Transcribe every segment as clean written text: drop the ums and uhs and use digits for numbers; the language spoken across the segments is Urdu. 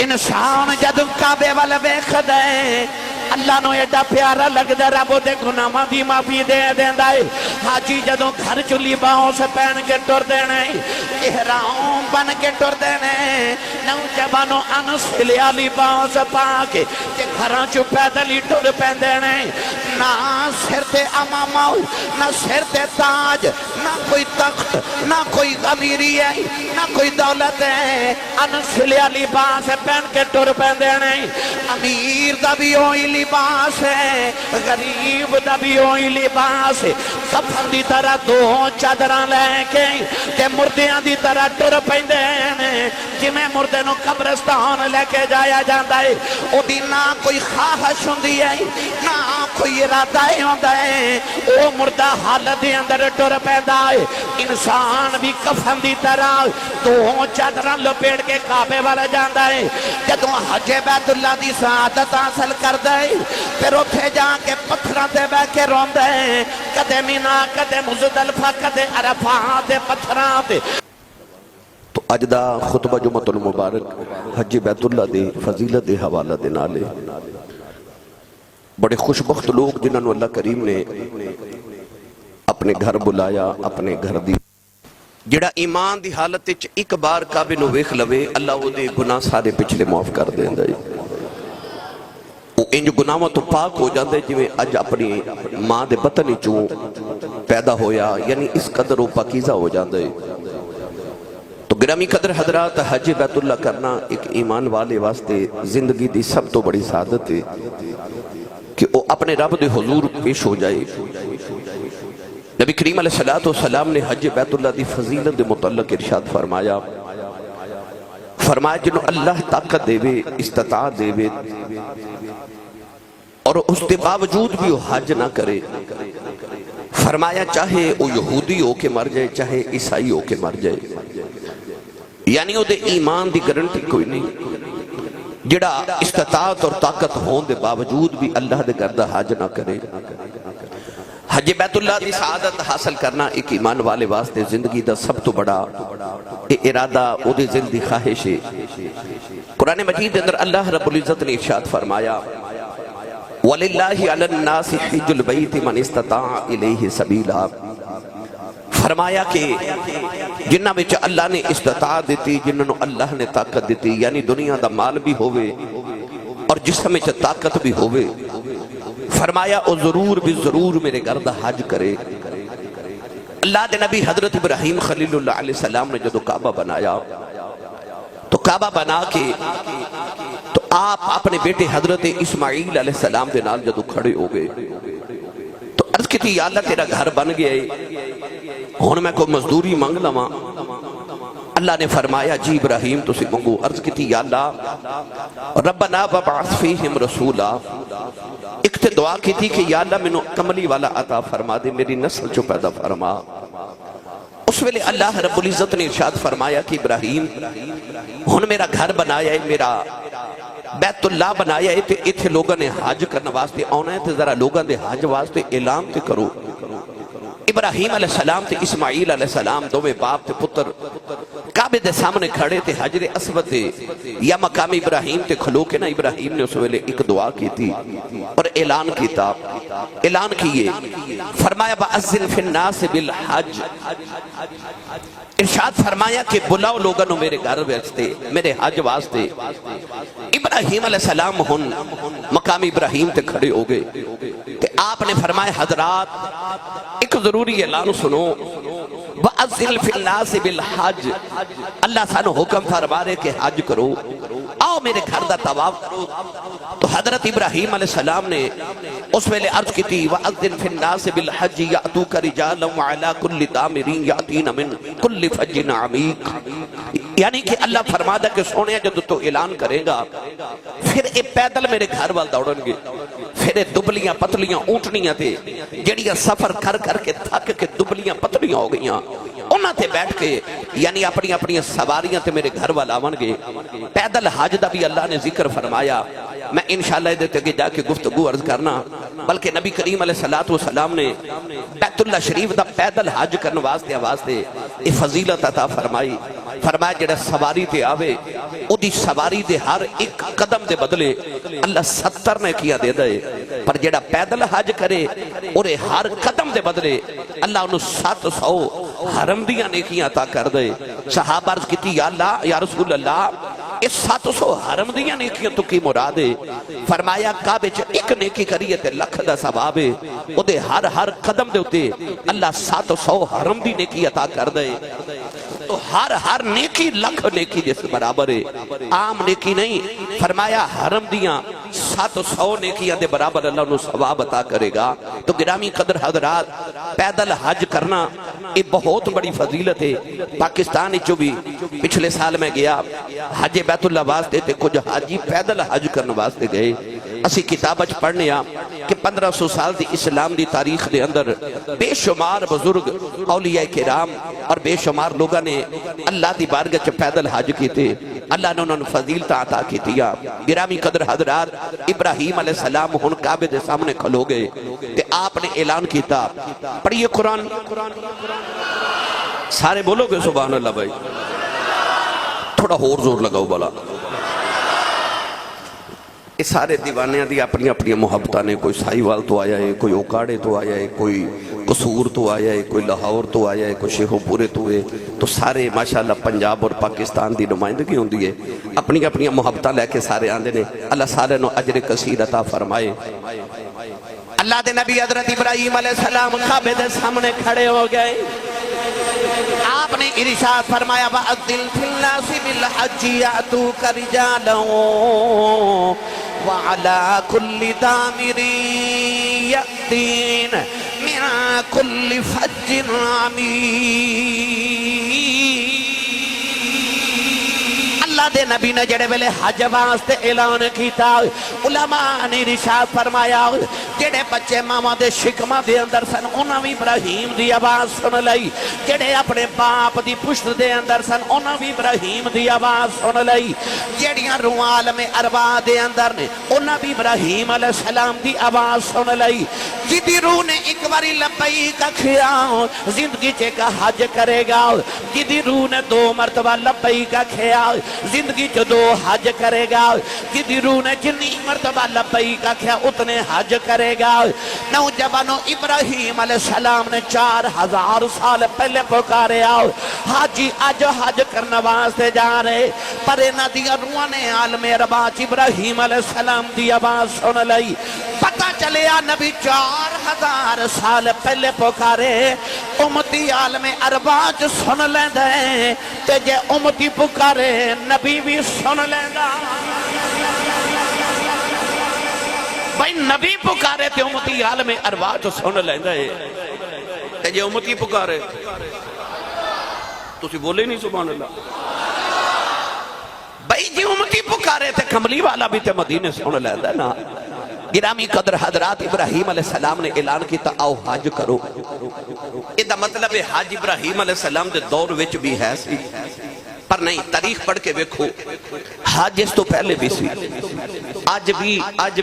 انسان جدوں کعبے وال ویکھدا ہے اللہ نو ایڈا پیارا لگدا رب دے گناہاں دی معافی دے دیندا ہے۔ حاجی جدوں گھر چ لباس پہن کے ٹر دینا ہے، احرام بن کے ٹر دینا ہے، نوجوانوں انسلیا لباس پا کے تے گھراں چ پیدل ہی ٹر پیندے نے، نہ سر تے امامہ نہ سر تے تاج، نہ کوئی تخت نہ کوئی امیری ہے نہ کوئی دولت ہے، انسلیا لباس پہن کے ٹر پیندے نے۔ امیر دا بھی ہوئی لباس ہے، غریب دا بھی ہوئی لباس ہے، کفن دی طرح دو چادراں لے کے تے مردیاں دی طرح ٹر پیندے نے، جویں مردے نو قبرستان لے کے جایا جاندا ہے، او دی نہ کوئی خواہش ہوندی ہے نہ کوئی ارادہ ہوندا ہے، او مردہ حالت دے اندر ٹر پیندا ہے۔ انسان بھی کفن دی طرح دو چادراں لپیٹ کے کعبے والا جاندا ہے، جدوں حج بیت اللہ دی سعادت حاصل کردا ہے پھر اوتھے جا کے پتھراں تے بیٹھ کے روندا ہے، کدے مینا کدے مزدلفہ کدے عرفات دے پتھراں تے۔ تو اج دا خطبہ جمعۃ المبارک حج بیت اللہ دی فضیلت دے حوالہ دے نالے بڑے خوش بخت لوگ جنہاں نو اللہ کریم نے اپنے گھر بلایا، اپنے گھر دی جڑا ایمان دی حالت وچ ایک بار کعبے نو ویکھ لوے اللہ او دے گناہ سارے پچھلے معاف کر دیندا ہے۔ وہ انج گناہاں تو پاک ہو جاندے جویں اج اپنی ماں دے بطن وچوں پیدا ہویا، یعنی اس قدر وہ پاکیزہ ہو جاندے۔ تو گرامی قدر حضرات، حج بیت اللہ کرنا ایک ایمان والے واسطے زندگی دی سب تو بڑی سعادت ہے کہ وہ اپنے رب دے حضور پیش ہو جائے۔ نبی کریم علیہ السلام نے حج بیت اللہ دی فضیلت دے متعلق ارشاد فرمایا جنہوں اللہ طاقت دے وے، استطاعت دے وے اور اس کے باوجود بھی وہ حج نہ کرے، فرمایا چاہے وہ یہودی ہو کے مر جائے چاہے عیسائی ہو کے مر جائے، یعنی وہ دے ایمان دی گارنٹی کوئی نہیں۔ جڑا استطاعت اور طاقت ہون دے باوجود بھی اللہ دے گھر حج نہ کرے۔ حج بیت اللہ دی سعادت حاصل کرنا ایک ایمان والے واسطے زندگی دا سب تو بڑا ارادہ او دے دل دی خواہش ہے۔ قرآن مجید کے اندر اللہ رب العزت نے ارشاد فرمایا وَلِلَّهِ عَلَى النَّاسِ حِجُّ الْبَيْتِ مَنِ اسْتَطَاعَ إِلَيْهِ سَبِيلًا، فرمایا کہ جنہ بچ اللہ نے استطاعت دیتی، جنہوں اللہ نے طاقت دیتی، یعنی دنیا دا مال بھی ہوئے اور جسم میں طاقت بھی ہوئے، فرمایا او ضرور بھی ضرور میرے گھر دا حج کرے۔ اللہ دے نبی حضرت ابراہیم خلیل اللہ علیہ السلام نے جدو کعبہ بنایا تو کعبہ بنا کے تو آپ اپنے بیٹے حضرت اسماعیل علیہ السلام دے نال جدو کھڑے ہو گئے تو عرض کی تھی یا اللہ تیرا گھر بن گیا ہے، ہن میں کوئی مزدوری مانگ لواں؟ اللہ نے فرمایا جی ابراہیم تسی منگو۔ عرض کی تھی یا اللہ ربنا وبعث فیہم رسولا، ایک تے دعا کی تھی کہ یا اللہ میں کملی والا عطا فرما دے، میری نسل چو پیدا فرما۔ اس ویلے اللہ رب العزت نے ارشاد فرمایا کہ ابراہیم ہن میرا گھر بنایا ہے، میرا بیت اللہ بنایا ہے، تے اتھے لوگوں نے حج کرنا واسطے آنا ہے، تے ذرا لوگوں نے حج واسطے اعلان تے کرو۔ ابراہیم علیہ السلام تے اسماعیل علیہ السلام دوویں باپ تے پتر کعبے دے سامنے کھڑے تے حجر اسود تے یا مقام ابراہیم تے کھلو کے نا ابراہیم نے اس ویلے ایک دعا کی تھی اور اعلان کیتا، اعلان کیے، فرمایا بَأَذِّن فِي النَّاسِ بِالْحَجِّ، ارشاد فرمایا کہ بلاؤ لوگوں نے میرے گھر واسطے، میرے حج واسطے۔ ابراہیم علیہ السلام ہن مقام ابراہیم تے کھڑے ہو گئے کہ آپ نے فرمایا حضرات ایک ضروری اعلان سنو، وَأَذِّن فِي النَّاسِ بِالْحَجِّ، اللہ سانو حکم فرما رہے کہ حج کرو، آؤ میرے گھر دا طواف کرو۔ تو حضرت ابراہیم علیہ السلام نے اس ویلے عرض کی تھی وَأَذِّن فِي النَّاسِ بِالْحَجِّ يَأْتُوكَ رِجَالًا وَعَلَىٰ كُلِّ ضَامِرٍ يَأْتِينَ مِن كُلِّ فَجٍّ عَمِيقٍ، یعنی کہ اللہ فرماتا کہ سونے جب تو اعلان کرے گا پھر اے پیدل میرے گھر وال دوڑن گے، پھر دبلیاں پتلیاں اونٹنیاں تے جڑیاں سفر کر کر کے تھک کے دبلیاں پتلیاں ہو گئیاں، انہاں تے بیٹھ کے یعنی اپنی سواریاں تے میرے گھر والا آون گے۔ پیدل حج دا بھی اللہ نے ذکر فرمایا میں انشاءاللہ دیتے کہ جا کے گفتگو عرض کرنا، بلکہ نبی کریم علیہ السلام نے بیت اللہ شریف دا پیدل حج کرنے واسطے یہ فضیلت عطا فرمائی، فرمایا جڑا سواری تے آوے او دی سواری دے ہر ایک قدم دے بدلے اللہ 70 نے کیا دے دے، پر جڑا پیدل حج کرے اور ہر قدم دے بدلے اللہ انہوں 700 حرم دیاں نیکیاں عطا کر دے۔ صحابہ عرض کیتی یا اللہ یا رسول اللہ اس 700 حرم دیاں نیکیاں تو کی مراد ہے؟ فرمایا کعبے چ ایک نیکی کریے تے لکھ دا ثواب ہے، او دے ہر قدم دے اتے اللہ 700 حرم دی نیکی عطا کر دے۔ تو ہر نیکی لکھ نیکی جس برابر ہے، عام نیکی نہیں، فرمایا حرم دیاں 700 نیکیاں دے برابر اللہ انہوں ثواب عطا کرے گا۔ تو گرامی قدر حضرات، پیدل حج کرنا یہ بہت بڑی فضیلت ہے۔ پاکستان چو بھی پچھلے سال میں گیا حج بیت اللہ واسطے تے کچھ حاجی پیدل حج کرنے واسطے گئے۔ اسی کتاب اچ پڑھنے کہ 1500 سال دی اسلام دی تاریخ دے اندر بے شمار بزرگ اولیاء کرام اور بے شمار لوگوں نے اللہ دی بارگاہ چ پیدل حج کیتے، اللہ نے انہوں نے فضیلت عطا کیتیا۔ گرامی قدر حضرات، ابراہیم علیہ السلام ہن کعبے دے سامنے کھلو گئے تے آپ نے اعلان کیتا، پڑھیے قرآن، سارے بولو گے سبحان اللہ بھائی، تھوڑا اور زور لگاؤ بلا۔ اس سارے دیوانیاں دی اپنی اپنی محبتہ نے، کوئی سائیوال تو آیا ہے، کوئی اوکاڑے تو آیا ہے، کوئی قصور تو آیا ہے، کوئی لاہور تو آیا ہے، کوئی شیخو پورے تو ہے، تو سارے ماشاءاللہ پنجاب اور پاکستان دی نمائندگی ہوندی ہے، اپنی اپنی محبتہ لے کے سارے آندے نے، اللہ سارے نو اجر کثیر عطا فرمائے۔ اللہ دے نبی حضرت ابراہیم علیہ السلام کعبے دے سامنے کھڑے ہو گئے، آپ نے ارشاد فرمایا وَأَذِّنْ فِي النَّاسِ بِالْحَجِّ يَأْتُوكَ رِجَالًا وَعَلَى كُلِّ ضَامِرٍ يَأْتِينَ مِنْ كُلِّ فَجٍّ عَمِيقٍ۔ اللہ دے نبی نے جڑے ویلے حج واسطے اعلان کیتا، علماء نے ارشاد فرمایا جڑے بچے ماما دے شکمہ دے اندر سن انہاں بھی ابراہیم دی آواز سن لئی، جڑے اپنے باپ دی پشت دے اندر سن انہاں بھی ابراہیم دی آواز سن لئی، جڑیاں روح عالم ارواح دے اندر نے انہاں بھی ابراہیم علیہ السلام دی آواز سن لئی۔ جدی روح نے ایک باری لبیک کہیا زندگی چے کا حج کرے گا، جدی روح نے 2 مرتبہ لبیک کہیا زندگی چ 2 حج کرے گا، جدی روح نے جنی مرتبہ لبیک کہیا اتنے حج کرے گا۔ نوجوانوں ابراہیم علیہ السلام نے 4000 سال پہلے پکارے آؤ حاجی اج حج کرنے واسطے جا رہے، پر انہاں دی روحاں نے عالم ارواح ابراہیم علیہ السلام دی آواز سن لئی۔ پتہ چلیا نبی 4000 سال پہلے پکارے، امتی عالم ارواح سن لیندے تے جے امتی پکارے نبی بھی سن لیندا۔ بھائی نبی پکارے تے امتی عالم ارواح تو سن لیندے تے جے امتی پکارے تسی بولے نہیں سبحان اللہ۔ بھائی جے امتی پکارے تے کملی والا بھی تے مدینے سن لیندے نا۔ گرامی قدر حضرات، ابراہیم علیہ السلام نے اعلان کیتا آؤ حج کرو۔ یہ مطلب ہے حج ابراہیم علیہ السلام دے دور وچ بھی ہے سی، پر نہیں تاریخ پڑھ کے ویکھو حج اس تو پہلے بھی سی، آج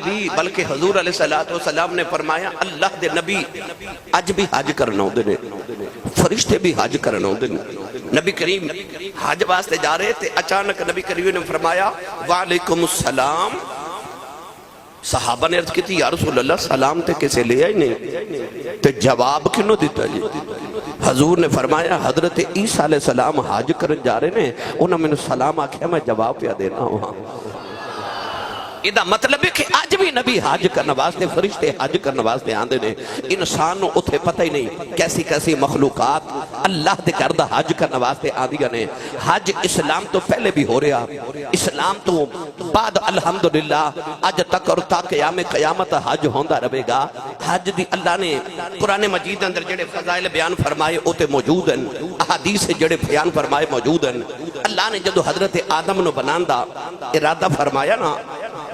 بھی بلکہ حضور علیہ السلام نے فرمایا اللہ دے نبی آج بھی حج کرنا ہوندے نے، فرشتے بھی حج کرنا ہوندے نے۔ نبی کریم حج واسطے جا رہے تھے، اچانک نبی کریم نے فرمایا وعلیکم السلام۔ صحابہ نے عرض کی تھی یا رسول اللہ سلام تے کسے لے آئی نہیں تے جواب کنوں دیتا جی؟ حضور نے فرمایا حضرت عیسیٰ علیہ السلام حج کرن جا رہے نے، انہوں نے سلام آکھیا میں جواب پیا دینا ہوں۔ یہ مطلب ہے کہ آج بھی نبی حج کرنے واسطے، فرشتے حج کرنے واسطے آندے نے۔ انسان نو اتھے پتہ ہی نہیں کیسی کیسی مخلوقات اللہ دے کردہ حج کرنے واسطے آندیاں نے۔ حج اسلام تو پہلے بھی ہو رہا، اسلام تو بعد الحمدللہ آج تک اور تا قیامت حج ہوندہ رہے گا۔ حج دی اللہ نے قرآن مجید اندر جڑے فضائل بیان فرمائے اوتے موجود ہیں، احادیث جڑے بیان فرمائے موجود ہیں۔ اللہ نے جدو حضرت آدم نو بناندہ ارادہ فرمایا نا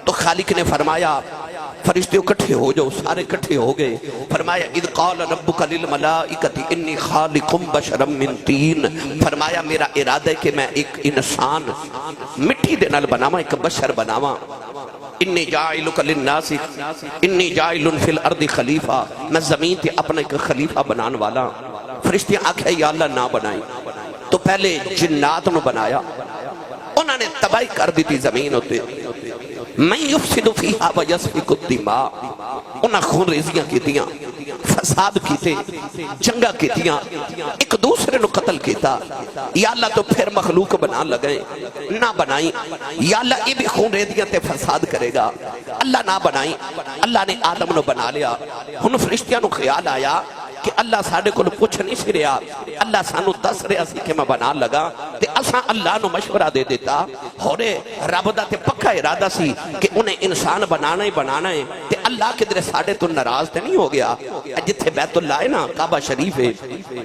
تو خالق نے فرمایا فرشتے اکٹھے ہو جاؤ، سارے اکٹھے ہو گئے۔ فرمایا اذ قال ربک للملائکۃ انی خالق بشرا من طین، فرمایا میرا ارادہ ہے کہ میں ایک انسان مٹی دے نال بناواں، ایک بشر بناواں۔ انی جاعلک للناس انی جاعل فی الارض خلیفہ، میں زمین تے اپنا ایک خلیفہ بنان والا ہوں۔ فرشتیاں آکھے یا اللہ نہ بنائی، تو پہلے جنات نو بنایا، انہوں نے تباہی کر دی تھی زمین ہوتے، من یفسد فیہا ویسفک الدماء، انہاں خون ریزیاں کیتیاں، فساد کیتے، جنگا کیتیاں، ایک دوسرے نو قتل کیتا۔ یا اللہ تو پھر مخلوق بنا لگئے، نہ بنائی، یا اللہ یہ بھی خون ریزیاں تے فساد کرے گا، اللہ نہ بنائی۔ اللہ نے آدم نو بنا لیا، ہن فرشتیاں نو خیال آیا کہ اللہ ساڑھے کو پوچھ نہیں سی رہا، اللہ سانو دس رہا سی کہ میں بنا لگا، تے اساں اللہ نو مشورہ دے دیتا، ہورے رب دا تے پکا ارادہ سی کہ انہیں انسان بنانا ہی بنانا ہے، تے اللہ کے در ساڑھے تو ناراض تے نہیں ہو گیا۔ جتھے بیت اللہ ہے نا، کعبہ شریف ہے،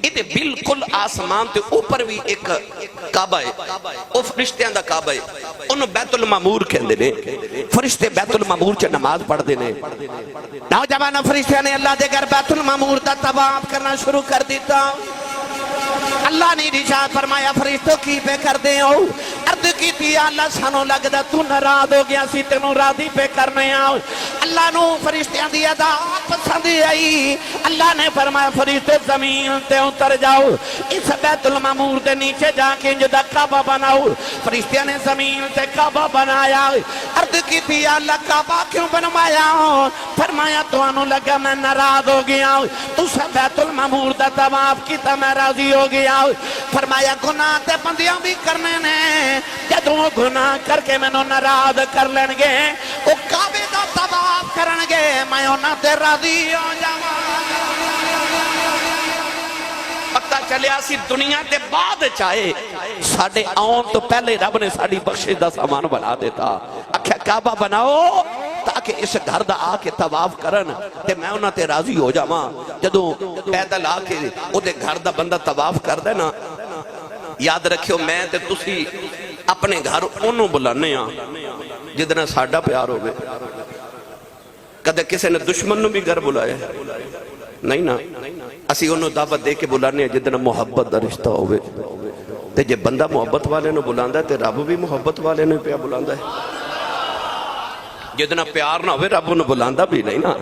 یہ بالکل آسمان تے اوپر بھی ایک کعبہ ہے، وہ فرشتیاں دا کعبہ ہے، انہوں بیت المعمور کہندے نے، فرشتے بیت المعمور چ نماز پڑھ دینے۔ نوجوان فرشتیاں نے اللہ دے گھر بیت المعمور دا طواف کرنا شروع کر دیتا۔ اللہ نے ارشاد فرمایا فرشتوں کی پہ کر دے ہو، عرض کی تھی اللہ سانو لگدا تو ناراض ہو گیا سی، تینوں راضی پہ کرنے آؤ۔ اللہ نو فرشتیاں دی ادا پسند آئی، اللہ نے فرمایا فرشتے زمین تے اتر جاؤ، اس بیت المعمور دے نیچے جا کے جدا کعبہ بناؤ۔ فرشتیاں نے زمین تے کعبہ بنایا، عرض کی تھی اللہ کعبہ کیوں بنوایا؟ فرمایا تو انو لگا میں ناراض ہو گیا، تو سب بیت المعمور دا طواف کیتا میں راضی ہو گیا۔ فرمایا گناہ تے بندیاں بھی کرنے نے، جدوں گناہ کر کے میں نو ناراض کر لین گے، او کعبے دا طواف کرن گے، میں انہاں تے راضی ہو جاواں۔ پتہ چلیا سی دنیا دے بعد چاہے ساڑھے آن تو پہلے رب نے ساڑھی بخشش دا سامان بنا دیتا، اکھا کعبہ بناؤ تاکہ اس گھر دا آ کے طواف کرن تے میں انہاں تے راضی ہو جاواں۔ جدوں پیدل آ کے او دے گھر دا بندہ طواف کر دے نا، یاد رکھیو میں تے تسی اپنے گھر انہوں بلانے ہاں جدنا ساڑھا پیار ہوگے۔ کدے کسے نے دشمن نو بھی گھر بلایا نہیں نا، اسی انہوں دعوت دے کے بلانے ہیں جدنا محبت دا رشتہ ہوگے۔ تے جے بندہ محبت والے نو بلاندہ ہے تے رب بھی محبت والے نو پیا بلاندہ ہے، جدنا پیار نہ ہوئے رب نو بلاندہ بھی نہیں نا۔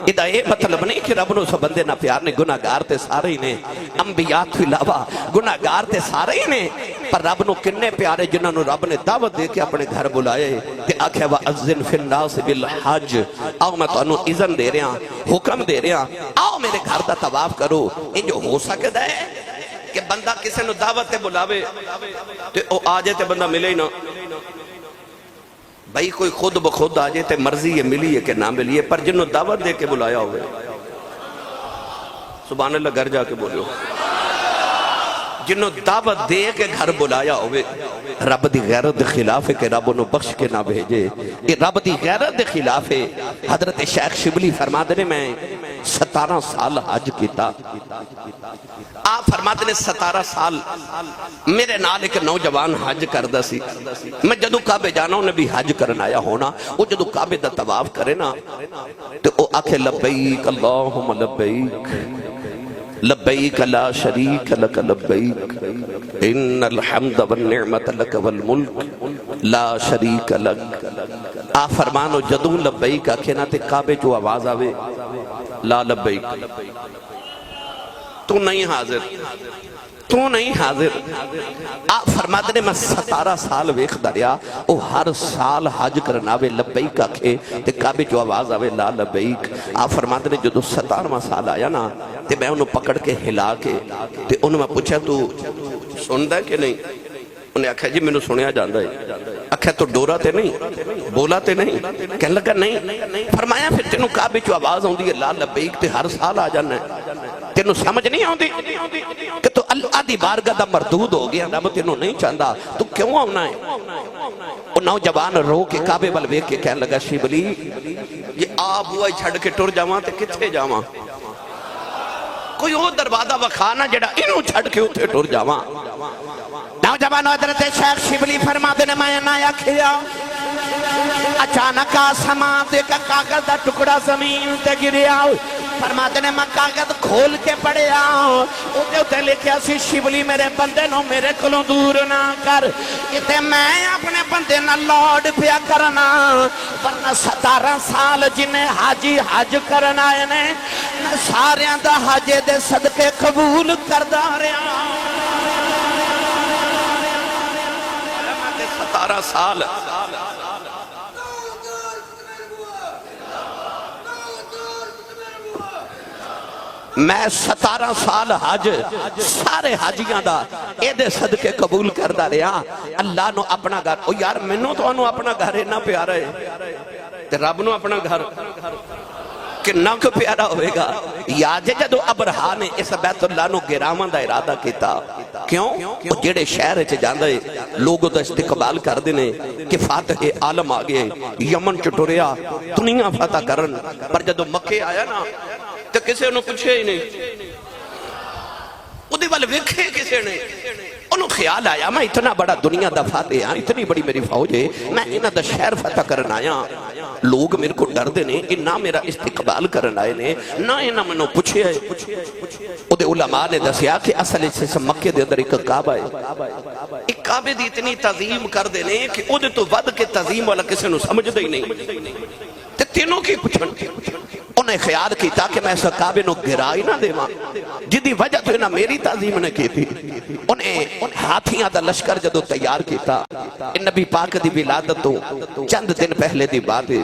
ادھا یہ مطلب نہیں کہ رب نو سب بندے نہ پیار نے، گناہگار تے سارے ہی نے، انبیاء تو علاوہ گناہگار تے سارے ہی نے، پر رب نو کنے پیارے جنہاں نو رب نے دعوت دے کے اپنے گھر بلائے تے آکھے وَأَذِّنْ فِي النَّاسِ بِالْحَجِّ، آؤ میں تو انہوں اذن دے رہا حکم دے رہا، آؤ میرے گھر دا طواف کرو۔ ان جو ہو سکتا ہے کہ بندہ کسے نو دعوت تے بلاوے تے او آجے تے بندہ ملے ہی نا، بھائی کوئی خود بخود آجے تے مرضی ہے ملی ہے کہ نہ ملی ہے، پر جنہوں دعوت دے کے بلایا ہوئے سبحان اللہ گھر جا کے بولیو، جنہوں دعوت دے کے گھر بلایا ہوئے، رب دی غیرت دے خلاف ہے کہ رب انہوں بخش کے نہ بھیجے، یہ رب دی غیرت دے خلاف ہے۔ حضرت شیخ شبلی فرماتے نے میں 17 سال حج کیتا، آپ فرماتے نے 17 سال میرے نال ایک نوجوان حج کردہ سی، میں جدو کعبے جانا انہیں بھی حج کرن آیا ہونا، وہ جدو کعبے دا طواف کرے نا تو وہ آکھے لبیک اللہم لبیک لبیک لا شریک لک لبیک ان الحمد والنعمت لک والملک لا شریک لک۔ آپ فرمانو جدو لبیک آکھے نا تے کعبے جو آواز آوے لا لبیک، تو نہیں حاضر، تو نہیں حاضر۔ آپ فرماتے نے میں 17 سال ویخ دریا، وہ ہر سال حج کرناوے لبیک آکھے تے کعبے جو آواز آوے لا لبیک۔ آپ فرماتے نے جدو 17واں سال آیا نا تے میں انہوں پکڑ کے ہلا کے تے انہوں میں پوچھا تو سندا ہے کہ نہیں؟ انہیں آکھا جی میں نے سنیا جاندہ ہے۔ آکھا تو ڈورا تے نہیں، بولا تے نہیں؟ کہنے لگا نہیں۔ فرمایا پھر تینوں کعبے جو آواز ہوندی ہے لا لبیک تے ہر سال آ جانا ہے، تینوں سمجھ نہیں ہوندی کہ تو اللہ دی بارگاہ دا مردود ہو گیا، رب تینوں نہیں چاہتا، تو کیوں آنا ہے؟ وہ نوجوان رو کے کعبے بل ویکھ کے کہنے لگا شبلی یہ آپ ہوا چھڑ کے ٹر جاواں تے کتھے جاواں؟ کوئی وہ دروازہ وکھانا جڑا انہوں چھڑ کے اتھے ٹر جاواں۔ نوجوان حضرت شیخ شبلی فرماتے نے میں نہ آکھیا، اچانک آسمان دے کا کاغذ دا ٹکڑا زمین تے گریا، فرماتے نے میں کاغذ کھول کے پڑھیا اوتے اوتے لکھیا سی شبلی میرے بندے نو میرے کولوں دور نہ کر تے میں اپنے بندے نال لوڈ پیا کرنا ورنہ 17 سال جنہیں حاجی حج کرنا آئے نے ساریاں دا حج دے صدقے قبول کردا رہا 17 سال میں 17 سال حج سارے حاجیاں دا اے دے صدقے قبول کردا رہا اللہ نو اپنا گھر او یار مینوں تو انو اپنا گھر اتنا پیارا ہے تے رب نو اپنا گھر کنا کو پیارا ہوئے گا یاد ہے جدو ابرہا نے اس بیت اللہ نو گراواں دا ارادہ کیتا کیوں وہ جڑے شہر چ جاندے لوگوں دا استقبال کر دینے کہ فاتح عالم آ گئے یمن چ ٹریا دنیا فتح کرن پر جدو مکے آیا نا تو کسے انہوں پوچھے ہی نہیں وہ دی والے ویکھے کسے نے انہوں خیال آیا میں اتنا بڑا دنیا دا فاتح ہاں اتنی بڑی میری فوج ہے میں انہاں دا شہر فتح کرن آیا لوگ میرے کو ڈر دینے کہ نہ میرا استقبال کرن آئے نے نہ انہاں منوں پوچھے ہے وہ دے علماء نے دسیا کہ اصل سے مکے دے اندر ایک کعبہ ہے ایک کعبے دی اتنی تعظیم کر دینے کہ وہ دے تو ود کے تعظیم والا کسے نو سمجھ دے ہی نہیں تے تینوں کی پوچھن انہیں خیال کیتا کہ میں اس کعبے نو گرائی نہ دے ماں جدی وجہ تو انہاں میری تعظیم نے کی تھی انہیں ہاتھیاں دا لشکر جدو تیار کیتا نبی پاک دی ولادت تو چند دن پہلے دی بات ہے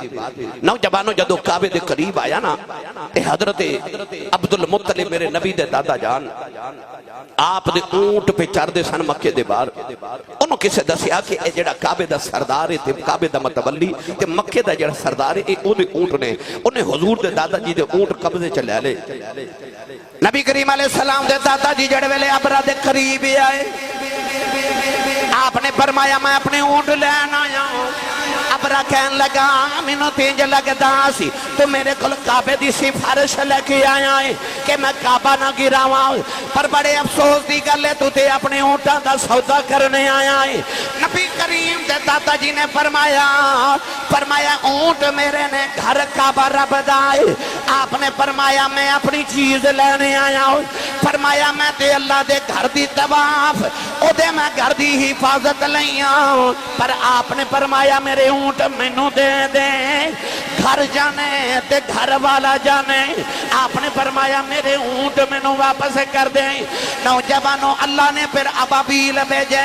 نوجوانوں جدو کعبے دے قریب آیا نا اے حضرت عبدالمطلب میرے نبی دے دادا جان آپ دے اونٹ پہ چار دے سن مکے دے بار انہوں کسے دسیا کہ اے جڑا کعبے دا سردار ہے تے کعبے دا متولی تے مکے دا جڑا سردار ہے اے دے اونٹ نے انہیں حضور دے دادا جی دے اونٹ قبضے چلے لے نبی کریم علیہ السلام دے دادا جی جڑے ویلے ابرا دے قریب آئے آپ نے فرمایا میں اپنے اونٹ لین آیا ابرا کہن لگا مینوں تینج لگدا سی تو میرے کول کعبے دی سفارش لے کے آیا ہے کہ میں کعبہ نہ گراواں پر بڑے افسوس دی گل ہے تو تے اپنے اونٹاں دا سودا کرنے آیا ہے نبی کریم دے دادا جی نے فرمایا اونٹ میرے نے گھر کعبہ رب دا ہے آپ نے فرمایا میں اپنی چیز لینے آیا ہوں فرمایا میں تے اللہ دے گھر دی طواف او دے میں گھر دی حفاظت لیاں پر آپ نے فرمایا میرے اونٹ مینوں دے دے گھر جانے تے گھر والا جانے آپ نے فرمایا میرے اونٹ مینوں واپس کر دے نوجوانوں اللہ نے پھر ابابیل بھیجے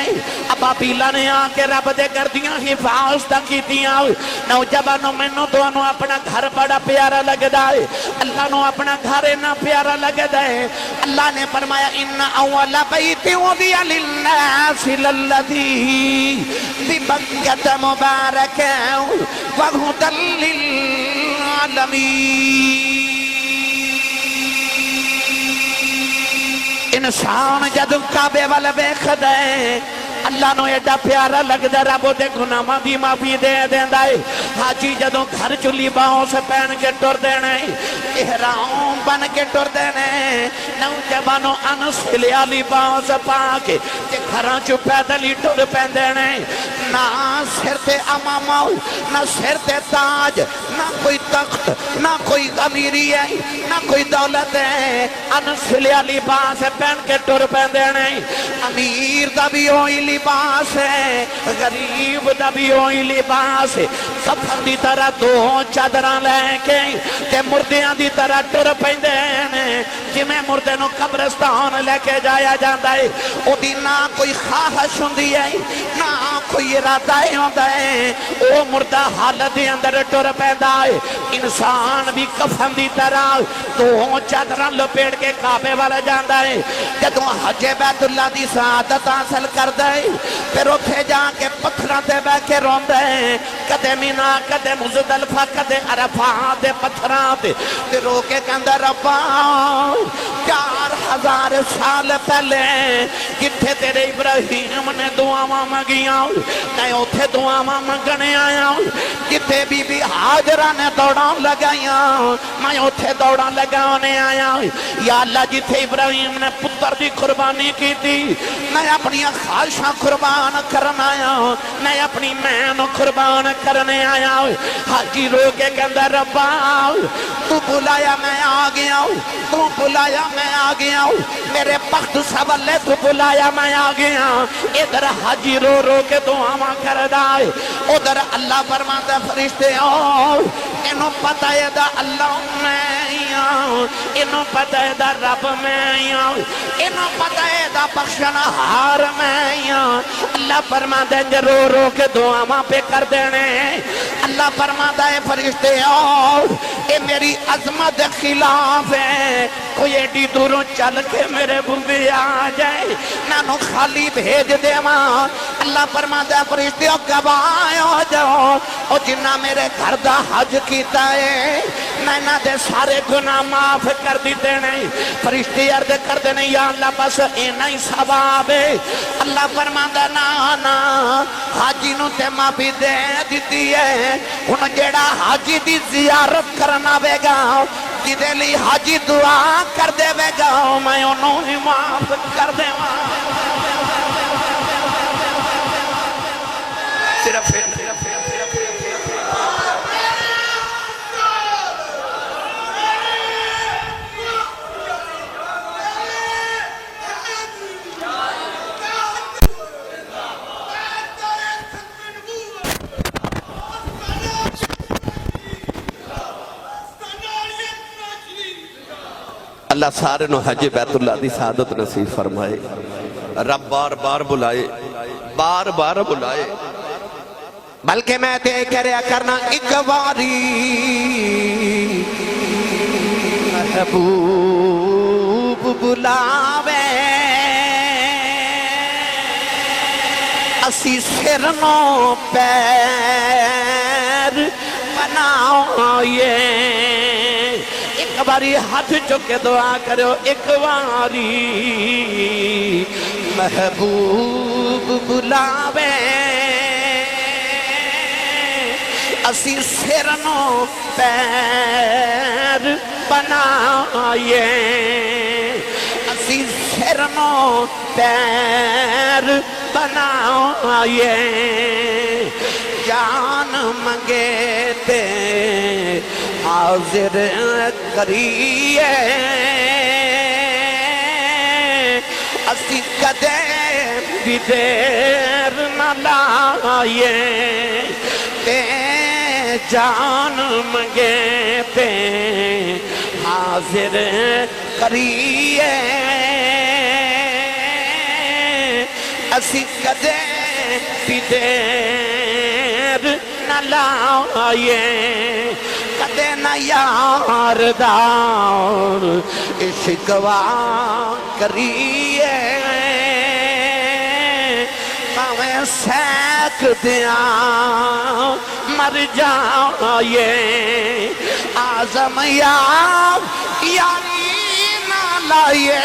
ابابیل نے آ کے رب دے گھردیاں حفاظت کیتیاں نوجوانوں مینوں تانوں اپنا گھر بڑا پیارا لگدا ہے اللہ نو اپنا گھر اتنا پیارا لگدا ہے اللہ نے فرمایا ان اول بیت وضع للناس للذی ببکۃ مبارکا وہدی للعالمین انسان جدو کعبے والے ویکھدا ہے اللہ نو ایڈا پیارا لگدا رب دے گناہاں دی معافی دے دیندا ہے حاجی جدوں گھر چلی باہوں سے پہن کے ٹر دینے احرام بن کے ٹر دینے نوجوانوں انسلیا لباس سے پا کے گھراں چ پیدل ہی ٹر پین دینے نہ سر تے امامہ نہ سر تے تاج نہ کوئی تخت نہ کوئی امیری ہے نہ کوئی دولت ہے انسلیا لباس سے پہن کے ٹر پین دینے امیر دا بھی ہوئی لباس ہے غریب دا بھی ہوئی لباس ہے کفن دی طرح دو چادراں لے کے تے مردیاں دی طرح ٹر پیندے نے جویں مردے نو قبرستان لے کے جایا جاندا ہے او دی نہ کوئی خواہش ہوندی ہے نہ کوئی ارادہ ہوندا ہے او مردہ حالت دے اندر ٹر پیندا ہے انسان بھی کفن دی طرح دو چادراں لپیٹ کے کعبے والا جاندا ہے جدوں حج بیت اللہ دی سعادت حاصل کردا ہے پھر اوتھے جا کے پتھراں تے بیٹھ کے روندا ہے کدے مینا کدے مزدلفہ کدے عرفات دے پتھراں تے رو کے کہندا ربا 4000 سال پہلے جتھے تیرے ابراہیم نے دعاواں منگیاں میں اوتھے دعاواں منگنے آیا جتھے بی بی ہاجرہ نے دوڑاں لگائیاں میں اوتھے دوڑاں لگانے آیا یا اللہ جتھے ابراہیم نے پتر دی قربانی کی تھی میں اپنی خواہشاں قربان کرنا آیا میں اپنی میں قربان کرنے آیا حاجی رو کے کہندہ ربا تو بلایا میں آ گیا تو بلایا میں آ گیا میرے بخت سوالے تو بلایا میں آ گیا ادھر حاجی رو رو کے دعا کر دائے ادھر اللہ فرماتا فرشتے آؤ انہوں پتہ ہے دا اللہ میں آؤ انہوں پتہ ہے دا رب میں آؤ انہوں پتہ ہے دا بخشنا ہار میں آؤ اللہ فرماتا ہے رو رو کے دعا پہ کر دینے اللہ فرماتا ہے فرشتے آؤ اے میری عظمت خلاف ہے کوئی ایڈی دوروں چل کے میرے بندے آ جائے نانو خالی بھیج دے ماں اللہ فرماتا ہے فرشتے گواہ ہو جاؤ اور جنہ میرے گھر دا حج کیتا ہے میں نہ دے سارے گناہ معاف کر دیتے نہیں فرشتے عرض کر دے نہیں یا اللہ بس اینا ہی ثواب ہے اللہ فرماتا ہے نا حاجی نو تے معافی دے دیتی ہے انہوں جیڑا حاجی دی زیارت کرنا بے گا جدے لی حاجی دعا کر دے بے گا میں انہوں ہی معاف کر دے صرف اللہ سارے نو حج بیت اللہ دی سعادت نصیب فرمائے رب بار بار بلائے بار بار بلائے بلکہ میں تے کریا کرنا ایک باری محبوب بلاوے اسی سرنوں پیر بنائے ایک باری ہاتھ چکے دعا کرو ایک باری محبوب بلاوے اسی سرنوں پیر بنائے اسی سرنوں پیر بنائے جان منگے تے حاضر کریے اسی کدے بھی دیر نہ لائے تے جان منگے تے حاضر کریے اسی کدے بھی دیر نہ لائے کدے نہ یار دار شکوا کریے پاویں سیک دیاں مر جائے آزم یاری نہ لائے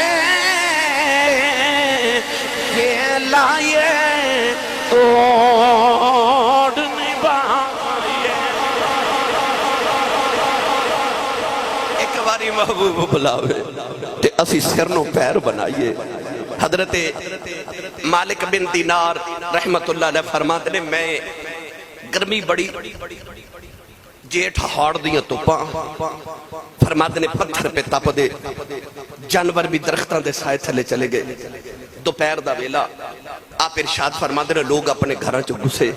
یہ لائے توڑ نبھائے ایک باری محبوب بلاوے تے اسی سرنوں پیر بنائیے حضرت مالک بن دینار رحمت اللہ علیہ فرماتے نے میں گرمی بڑی جیٹھ ہاڑ دیاں تو فرماتے نے پتھر پہ تپ دے جانور بھی درختان دے سائے تھلے چلے گئے دوپہر دا ویلا آپ ارشاد فرماتے نے لوگ اپنے گھراں چ گھسے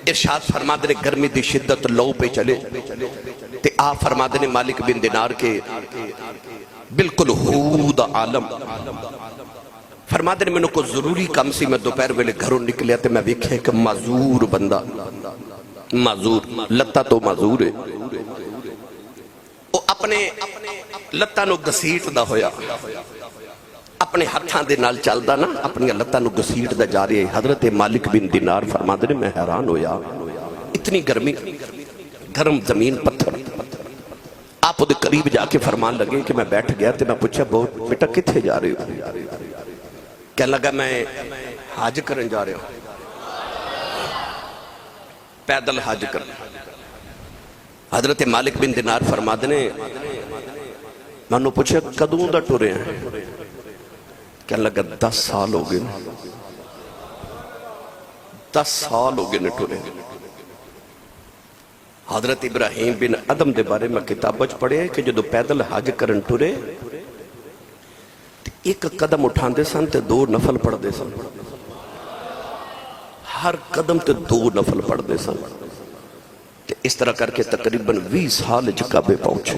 ارشاد فرماتے نے گرمی دی شدت لو پہ چلے تے آپ فرماتے نے مالک بن دینار کے بالکل حود عالم فرماتے نے میں نے کو ضروری کام سی میں دوپہر ویلے گھروں نکلیا تے میں ویکھے کہ معذور بندہ معذور لتا تو معذور ہے وہ اپنے لتا نو گسیٹ دا ہویا اپنے ہتھاں دے نال چلدا نا اپنی لتا نو گسیٹ دا جا رہی ہے حضرت مالک بن دینار فرماتے نے میں حیران ہویا اتنی گرمی گرم زمین پتھر آپ وہ دے قریب جا کے فرمان لگے کہ میں بیٹھ گیا تے میں پوچھا بہت بیٹا کتھے جا رہے ہو کہنے لگا میں حج کرن جا رہا ہوں پیدل حج کرن حضرت مالک بن دینار فرماتے نے میں نے پوچھا کدوں دا ٹرے ہیں کہنے لگا 10 سال ہو گئے 10 سال ہو گئے نے ٹرے حضرت ابراہیم بن ادم دے بارے میں کتابت پڑھے کہ جدو پیدل حج کرن ٹرے ایک قدم اٹھان دے سن تے 2 نفل پڑھ دے سن ہر قدم تے 2 نفل پڑھ دے سن اس طرح کر کے تقریباً 20 سال کعبے پہنچے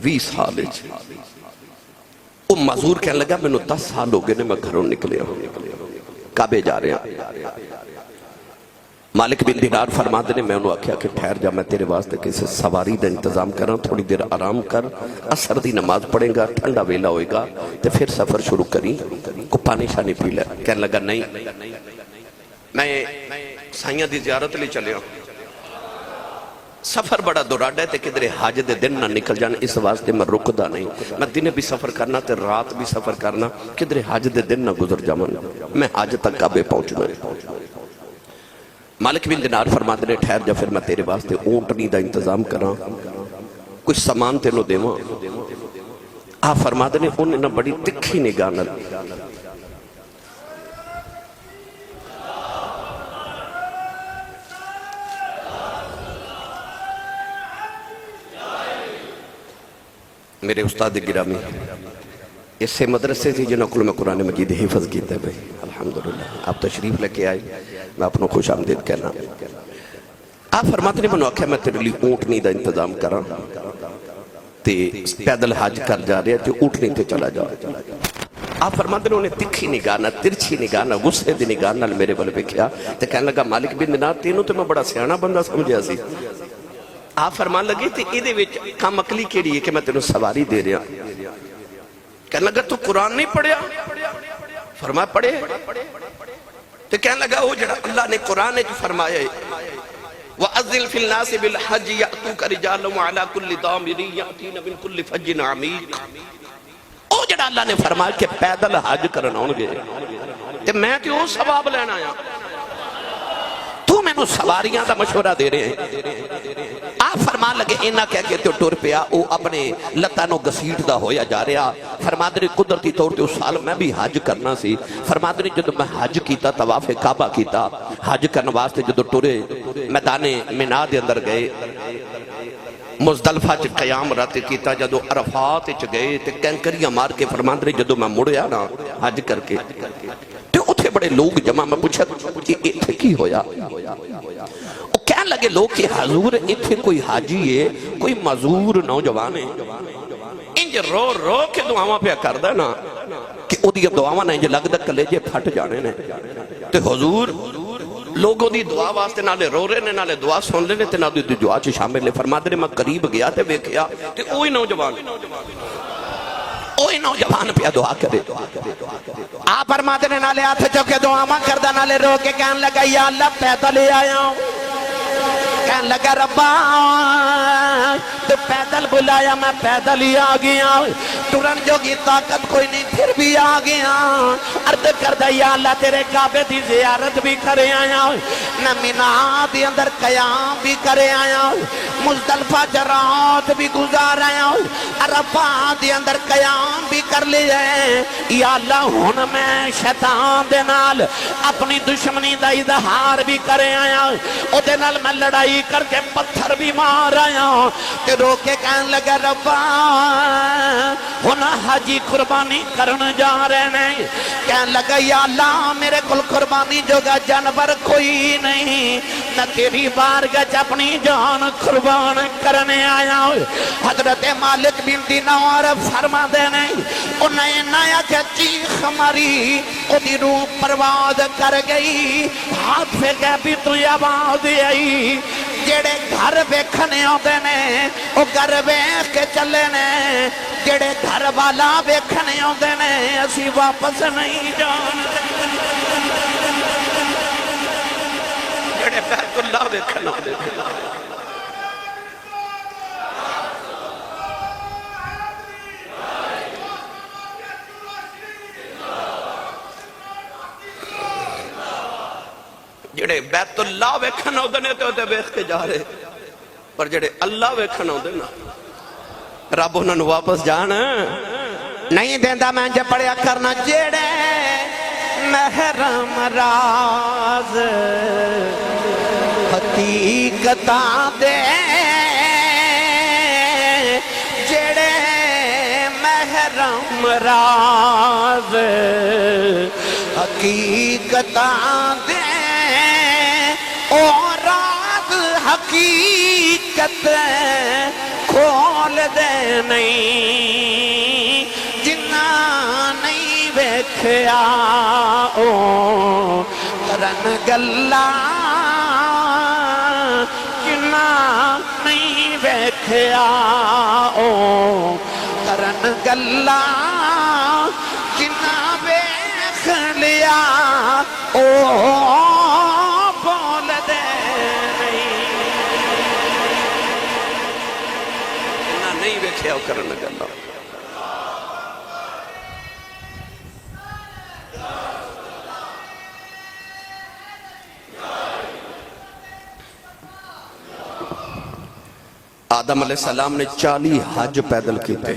20 سال وہ معذور کہنے لگا میں نے 10 سال ہو گئے نے میں گھروں نکلے ہوں کعبے جا رہے ہیں مالک بن دینار فرما دے نے میں انہوں آکھیا کہ ٹھہر جا میں تیرے واسطے کسی سواری دا انتظام کر رہا ہوں تھوڑی دیر آرام کر اثر دی نماز پڑھیں گا ٹھنڈا ویلا ہوئے گا تو پھر سفر شروع کریں کو پانی شانی پی لے کہنے لگا نہیں میں سائیاں دی زیارت لے چلے ہوں سفر بڑا دوراڈا ہے تے کدھر حاج دے دن نہ نکل جانا اس واسطے میں رکدا نہیں میں دن بھی سفر کرنا تے رات بھی سفر کرنا کدھر حاج دے دن نہ گزر جانا میں حاج تک کعبے پہنچنا ہے مالک بن دینار فرماتے نے ٹھہر جا پھر میں تیرے واسطے اونٹنی دا انتظام کراں کچھ سامان تینوں دیواں آپ فرماتے نے انہیں نہ بڑی تکھی نگاہ نہ میرے استاد گرامی اس سے مدرسے تھی جنہوں کو میں قرآن مجید حفظ کیتا ہے بھائی الحمدللہ آپ تشریف لے کے آئے میں اپنوں خوش آمدید کہنا آپ فرماتے نے منو آکھا میں تیرے لیے اونٹنی دا انتظام کراں تے پیدل حج کر جا رہے تے اونٹنی تے چلا جا آپ فرماتے نے انہیں تکھی نگاہ نہ ترچھی نگاہ نہ غصے دی نگاہ نہ میرے بل بکھیا تے کہنے لگا مالک بن دینار تینوں تے میں بڑا سیانہ بندہ سمجھا سی آپ فرمان لگے تے ایدے وچ کام عقلی کیڑی ہے کہ میں تینوں سواری دے رہا کہنے لگا تو قرآن نہیں پڑھیا فرمایا پڑھے تو کہنے لگا وہ جڑا اللہ نے قرآن جو فرمایا ہے وَأَذِّلْ فِي النَّاسِ بِالْحَجِّ يَأْتُوكَ رِجَالٌ وَعَلَى كُلِّ ضَامِرٍ يَأْتِينَ مِنْ كُلِّ فَجٍّ عَمِيقٍ وہ جڑا اللہ نے فرمایا کہ پیدل حج کرنا ہونگے تے میں تے وہ ثواب لینا آیا تو میں نو سواریاں دا مشورہ دے رہے ہیں آپ فرمان لگے اینا کہہ کے تو ٹور پیا او اپنے لتانو گسیٹ دا ہویا جا رہا فرمان دے قدرتی طور تے اس سال میں بھی حج کرنا سی فرمان دے جدو میں حج کیتا طواف کعبہ کیتا حج کرنے واسطے جدو ٹورے میدان مینا دے اندر گئے مزدلفہ چ قیام رات کیتا جدو عرفات چ گئے تے کینکریاں مار کے فرمان دے جدو میں مڑیا نا حج کر کے اتھے بڑے لوگ جمع میں پوچھا اتھے کی ہویا وہ کہنے لگے لوگ کہ حضور اتھے کوئی حاجی ہے کوئی معذور نوجوان ہے انج رو رو کے دعاواں پہ کردہ نا کہ او دی دعاواں نا انج لگ دا کلیجے پھٹ جانے نے تے حضور لوگوں دی دعا واسطے نالے رو رہے نے نالے دعا سن لے تے نالے دی دعا چ شامل لے فرما دے میں قریب گیا تے ویکھیا تے اوہی نوجوان پہ دعا کرے آپ فرماتے نے نالے ہاتھ چوکے دعا ماں کردہ نالے رو کے کہنے لگا یا اللہ پیدل لے آیا ہوں کہنے لگا ربا تو پیدل بلایا میں پیدل ہی آگیا ترن جو کی طاقت کوئی نہیں پھر بھی آگیا عرض کردہ یا اللہ تیرے کعبے دی زیارت بھی کرے آیا میں مینا دی اندر قیام بھی کرے آیا مزدلفہ جرات بھی گزار آیا عرفات دی اندر قیام بھی کر لئے یا اللہ ہون میں شیطان دے نال اپنی دشمنی دا اظہار بھی کرے آیا او دے نال میں لڑائی کر کے پتھر بھی مار آیا تے رو کے کہنے لگا ربا ہونا حاجی قربانی کرن جا رہے نہیں کہنے لگا یا اللہ میرے کل قربانی جو گا جانور کوئی نہیں نہ تیری بارگاہ اپنی جان قربان کرنے آیا حضرت مالک بن دینار فرما دے نہیں انہیں نایا کہ چیخ ماری او دی روح پرواز کر گئی ہاتھ پہ گئے بھی تو آواز آئی جڑے گھر بیکھنے ہوتے نے او گھر بیکھ کے چلے نے جڑے گھر والا بیکھنے ہوتے نے اسی واپس نہیں جانتے جڑے بیت اللہ بیکھنے ہوتے نے جڑے بیت اللہ ویکھن ہوندے نے تے اوتے ویکھ کے جا رہے پر جڑے اللہ ویکھن ہوندے نا رب انہاں نوں واپس جان نہیں دیندا میں جے پڑھیا کرنا جڑے محرم راز حقیقتاں دے جڑے محرم راز حقیقتاں دے او راز حقیقت کھول دے نہیں جنہ نہیں ویکھیا او کرن گلا جنہ نہیں ویکھیا او کرن گلا جنہ ویکھ لیا او بول دے نہیں ویکھیا او کرن گلا آدم علیہ السلام نے 40 حج پیدل کیتے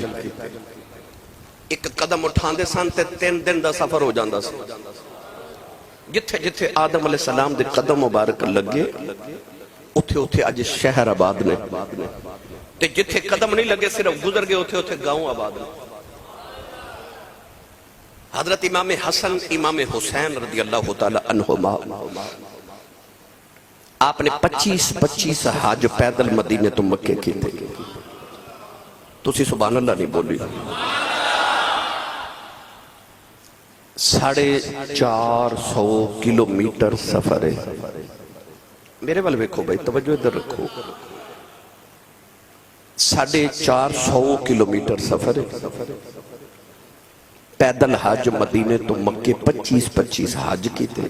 ایک قدم اٹھاندے سن تے 3 دن دا سفر ہو جاندا سی جتھے جتھے آدم علیہ السلام دے قدم مبارک لگے اتھے اتھے اج شہر آباد نے تے جتھے قدم نہیں لگے صرف گزر گئے اتھے اتھے گاؤں آباد نے حضرت امام حسن امام حسین رضی اللہ تعالی عنہما آپ نے 25 حج پیدل مدینے تو مکے کیتے تسی سبحان اللہ نہیں بولی 450 کلومیٹر سفر ہے میرے والے ویکھو بھائی توجہ ادھر رکھو 450 کلومیٹر سفر ہے پیدل حج مدینے تو مکے 25 حج کیتے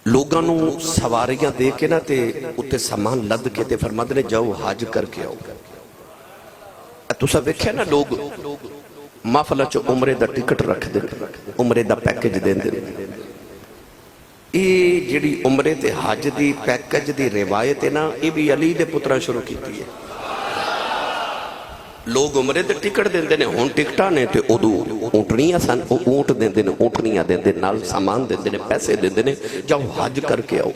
لوگاں نو سواریاں دے کے نا تے اتے سامان لد کے تے فرماتے نے جاؤ حج کر کے آؤ تو سب ویکھیا نا لوگ محفل چ عمرے دا ٹکٹ رکھ دے عمرے دا پیکج دین دے یہ جڑی عمرے تے حج دی پیکج دی روایت ہے نا یہ بھی علی دے پترا شروع کیتی ہے لوگ عمرے دے ٹکٹ دین دے نے ہون ٹکٹاں نے تے ادو اونٹنیاں سن اونٹ دین دے نے اونٹنیاں دین دے نال سامان دین دے نے پیسے دین دے نے جاؤ حج کر کے آؤ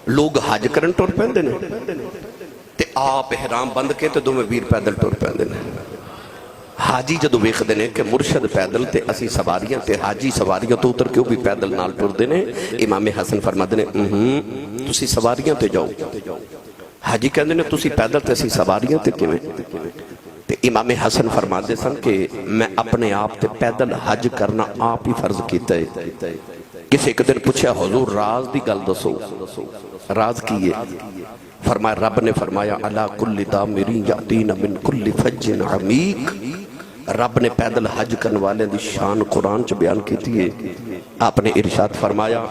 لوگ حج کرن ٹر پیندے نے تے آپ احرام بند کے تے دوویں ویر پیدل ٹر پیندے نے حاجی جدو ویکھدے نے کہ مرشد پیدل تے اسی سواریاں تے حاجی سواریاں تو اتر کے بھی پیدل نال ٹردے نے امام حسن فرماتے نے تسی سواریاں تے جاؤ حاجی کہندے نے تسی پیدل تے اسی سواریاں تے کیویں تے امام حسن فرماتے سن کہ میں اپنے آپ تے پیدل حج کرنا آپ ہی فرض کیتا ہے کسی ایک دن پوچھا حضور راز دی گل دسو راز کی ہے فرمایا رب نے فرمایا علا کل دامری یاتین من کل فج عمیق رب نے پیدل حج کرنے والے دی شان قرآن چ بیان کیتی ہے آپ نے ارشاد فرمایا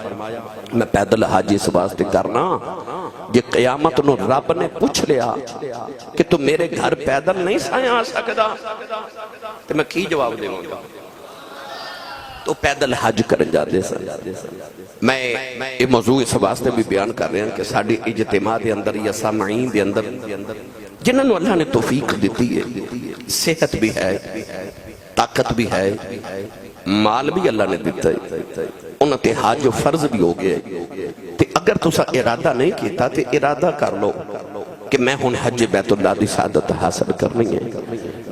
میں پیدل حج اس واسطے کرنا جے قیامت نو رب نے پوچھ لیا کہ تو میرے گھر پیدل نہیں سایاں آ سکدا تو میں کی جواب دے گا تو پیدل حج کرن جاتے سن میں یہ موضوع اس واسطے بھی بیان کر رہے ہیں کہ ساڑھی اجتماع دے اندر یا سامعین دے اندر جنہوں نے اللہ نے توفیق دیتی ہے صحت بھی ہے طاقت بھی ہے مال بھی اللہ نے دیتا ہے انہوں تے حج فرض بھی ہو گئے تے اگر تسا ارادہ نہیں کیتا تے ارادہ کر لو کہ میں ہن حج بیت اللہ دی سعادت حاصل کرنی ہے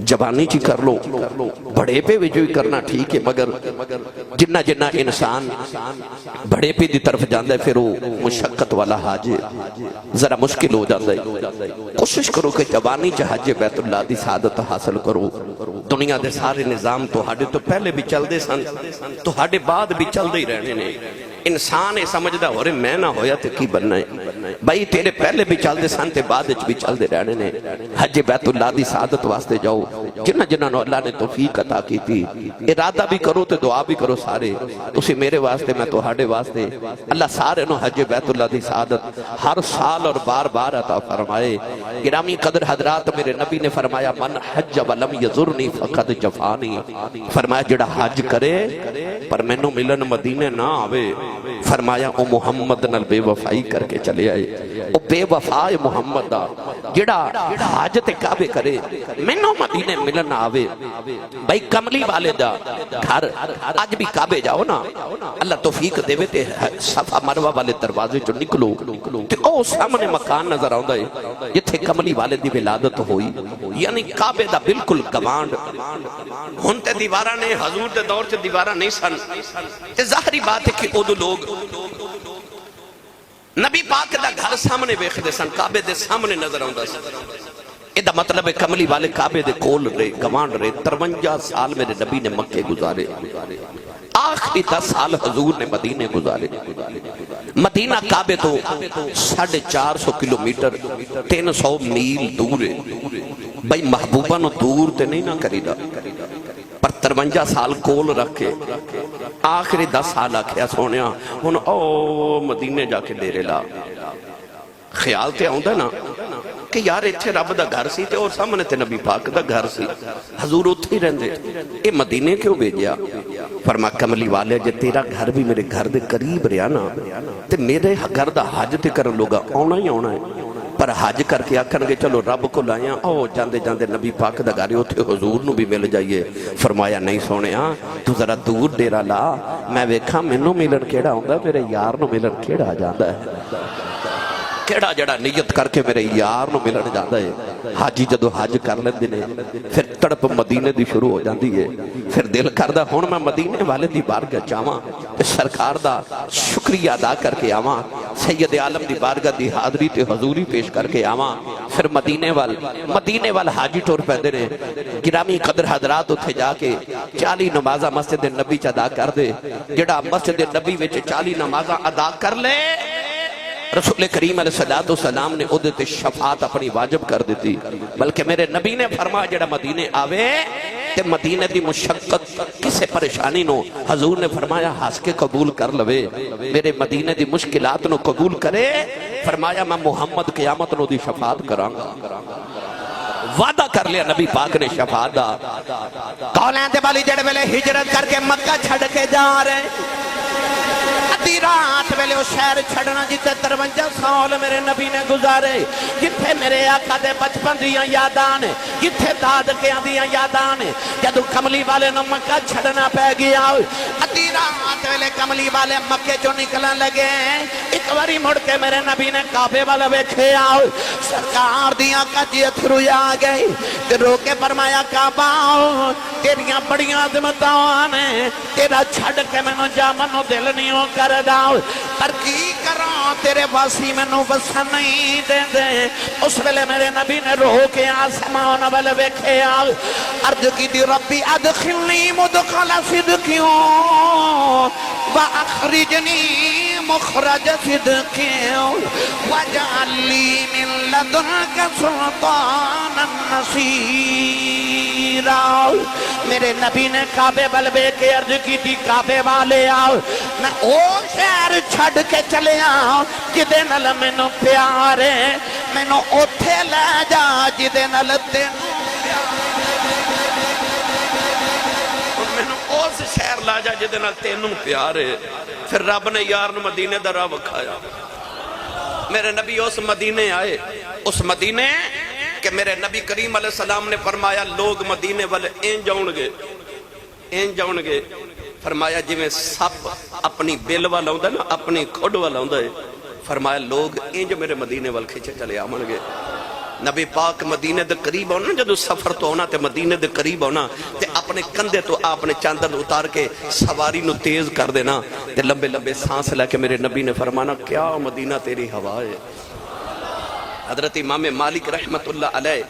جوانی چی کر لو بڑے پہ بھی جو کرنا ٹھیک ہے مگر جنہ انسان بڑے پہ دی طرف جاندہ ہے پھر وہ مشقت والا حج ذرا مشکل ہو جاندہ ہے کوشش کرو کہ جوانی چی حج بیت اللہ دی سعادت حاصل کرو دنیا دے سارے نظام تو ہاڑے تو پہلے بھی چل دے سن تو ہاڑے بعد بھی چل دے ہی رہنے نے انسان یہ سمجھدا ہو رہے میں نہ ہویا تے کی بننا ہے بھائی تیرے پہلے بھی چل دے سن تے بعد بھی چل دے رہنے نے حج بیت اللہ دی سعادت واسطے جاؤ جنہ نو اللہ نے توفیق عطا کی تھی ارادہ بھی کرو تے دعا بھی کرو سارے تسی میرے واسطے میں توہاڑے واسطے اللہ سارے نو حج بیت اللہ دی سعادت ہر سال اور بار بار عطا فرمائے گرامی قدر حضرات میرے نبی نے فرمایا من حج ولم یزرنی فقد جفانی فرمایا جڑا حج کرے پر مینوں ملن مدینے نہ آوے فرمایا او محمد نال بے وفائی کر کے چلے آئے او بے وفا محمد دا جڑا حج تے کعبے کرے مینوں مدینے ملن آوے بھائی کملی والے دا گھر اج بھی کعبے جاؤ نا اللہ توفیق دے تے صفا مروہ والے دروازے چوں نکلو تے او سامنے مکان نظر آوندا ہے جتھے کملی والے دی ولادت ہوئی یعنی کعبے دا بالکل گوانڈ ہن تے دیواراں نے حضور دے دور چ دیواراں نہیں سن تے ظاہری بات ہے کہ اودو لوگ نبی پاک دا گھر سامنے ویکھدے سن کعبے دے سامنے نظر آوندا سی ادا مطلب ہے کملی والے کعبے دے کول رہے گوانڈ رہے 53 سال میرے نبی نے مکے گزارے آخری 10 سال حضور نے مدینے گزارے مدینہ کعبے تو 450 کلومیٹر 300 میل دور ہے بھائی محبوبہ نو دور تے نہیں نہ کری دا پر 53 سال کول رکھ کے آخری 10 سال آکھیا سونیا ہن او مدینے جا کے ڈیرے لا خیال تے آؤں دا نا کہ یار ایتھے رب دا گھر سی تے اور سامنے تے نبی پاک دا گھر سی حضور اتھے ہی رہندے اے مدینے کیوں بھیجیا فرما کملی والے جے تیرا گھر بھی میرے گھر دے قریب رہیا نا تے میرے گھر دا حج تے کرن لوگا آنا ہی آنا ہے پر حج کر کے آکھن گے چلو رب کو لائیں او جاندے جاندے نبی پاک دا گھر اتھے حضور نو بھی مل جائیے فرمایا نہیں سونے تو ذرا دور ڈیرا لا میں ویکھاں مینوں ملن کیڑا ہوندا میرے یار نو ملن کیڑا جاندا ہے کیڑا جڑا نیت کر کے میرے یار نو ملن جاندا ہے حاجی جدو حج کر لیندے نے پھر تڑپ مدینے دی شروع ہو جاندی ہے پھر دل کردا ہن میں مدینے والے دی بارگاہ جاواں تے سرکار دا شکریہ ادا کر کے آواں سید عالم دی بارگاہ دی حاضری تے حضوری پیش کر کے آواں پھر مدینے وال حاجی ٹور پیندے نے گرامی قدر حضرات اتھے جا کے 40 نمازاں مسجد نبی چ ادا کر دے جڑا مسجد نبی وچ 40 نمازاں ادا کر لے رسول کریم علیہ السلام نے ادھے تے شفاعت اپنی واجب کر دیتی بلکہ میرے نبی نے فرمایا جڑا مدینے آوے تے مدینے دی مشقت کسے پریشانی نو حضور نے فرمایا ہنس کے قبول کر لوے میرے مدینے دی مشکلات نو قبول کرے فرمایا میں محمد قیامت نو دی شفاعت کروں گا وعدہ کر لیا نبی پاک نے شفاعت دا کولیں تے والی جڑے ویلے ہجرت کر کے مکہ چھڑ کے جا رہے ادھی رات ویلے وہ شہر چھڑنا جتے 53 سال میرے نبی نے گزارے جتھے میرے آقا دے بچپن دیاں یاداں نے جتھے دادکیاں دیاں یاداں نے جدو کملی والے نو مکہ چھڑنا پہ گیا ادھی رات ویلے کملی والے مکے چوں نکلن لگے ایک واری مڑ کے میرے نبی نے کعبے والا ویکھے آؤ سرکار دیاں کجی اتھرو آ گئی تے رو کے فرمایا کعبہ تیریاں بڑیاں عظمتاں نے تیرا چھڑ کے مینوں جامنوں دل نہیں ہو کر داؤ پر کی کراں تیرے واسی مینوں وسن نہیں دے دے اس ویلے میرے نبی نے رو کے آسمان ول ویکھے عرض کی دی ربی ادخلنی مدخل صدقیوں واخرجنی مخرج صدقیوں واجعل لی من لدنک سلطانا نصیرا میرے نبی نے کعبے بلبے کے عرض کی تھی کعبے والے آؤ میں او شہر چھڑ کے چلے آؤ جدے نل مینوں پیار ہے مینوں اوتھے لے جا جدے نل تینوں مینوں اس شہر لا جا جدے نل تینوں پیار ہے پھر رب نے یار نو مدینے دا راہ وکھایا میرے نبی اس مدینے آئے اس مدینے کہ میرے نبی کریم علیہ السلام نے فرمایا لوگ مدینے والے این جاؤں گے فرمایا جی میں سپ اپنی بیل والا ہوں نا اپنی کھوڑ والا ہوں فرمایا لوگ این جو میرے مدینے والے کھچے چلے آمن گے نبی پاک مدینے دے قریب ہونا جدو سفر تو ہونا تے مدینے دے قریب ہونا تے اپنے کندھے تو اپنے چاندر اتار کے سواری نو تیز کر دینا تے لمبے لمبے سانس لے کے میرے نبی نے فرمانا کیا مدینہ تیری ہوا ہے حضرت امام مالک رحمت اللہ علیہ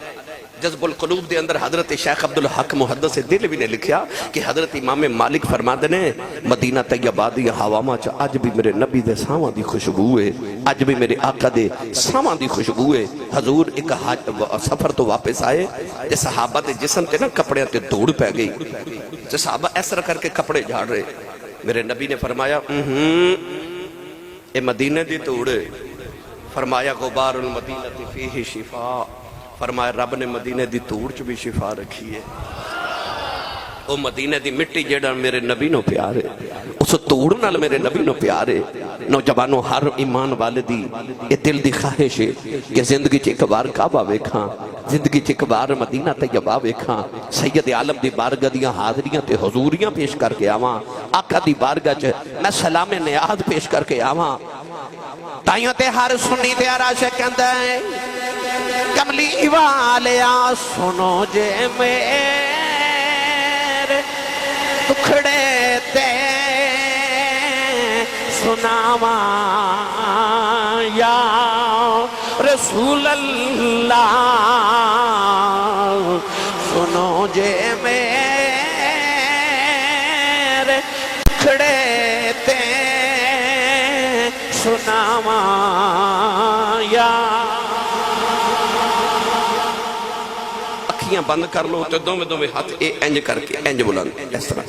جذب القلوب دے اندر حضرت شیخ عبدالحق محدث دل بھی نے لکھیا کہ حضرت امام مالک فرماتے نے مدینہ طیبہ دی ہوا ماں چا آج بھی میرے نبی دے ساواں دی خوشبو ہے آج بھی میرے آقا دے ساواں دی خوشبو ہے حضور ایک سفر تو واپس آئے تے صحابہ دے جسم تے نا کپڑے تے دوڑ پہ گئی تے صحابہ اس طرح کر کے کپڑے جھاڑ رہے میرے نبی نے فرمایا اے مدینہ دی دوڑ فرمایا غبار المدینہ فیہ شفا فرمایا رب نے مدینہ دی توڑ چ بھی شفا رکھی ہے او مدینہ دی مٹی جیڑا میرے نبی نو پیارے، اس توڑ نال میرے نبی نو پیارے۔ نوجوانوں ہر ایمان والدی یہ دل دی خواہش ہے کہ زندگی چ ایک بار کعبہ ویکھاں، زندگی چ ایک بار مدینہ طیبہ ویکھاں، سید عالم دی بارگاہ دیاں حاضریاں تے حضوریاں پیش کر کے آواں، آقا دی بارگاہ چ میں سلام نیاز پیش کر کے آواں۔ تائیوں تے ہر سنی تے عاشق کہندا ہے کملی والیا سنو جے میرے دکھڑے تے سناواں یا رسول اللہ سنو جے میرے دکھڑے تے سناواں یا اکھیاں بند کر لو تے دوویں ہاتھ اے انج کر کے انج بلند اس طرح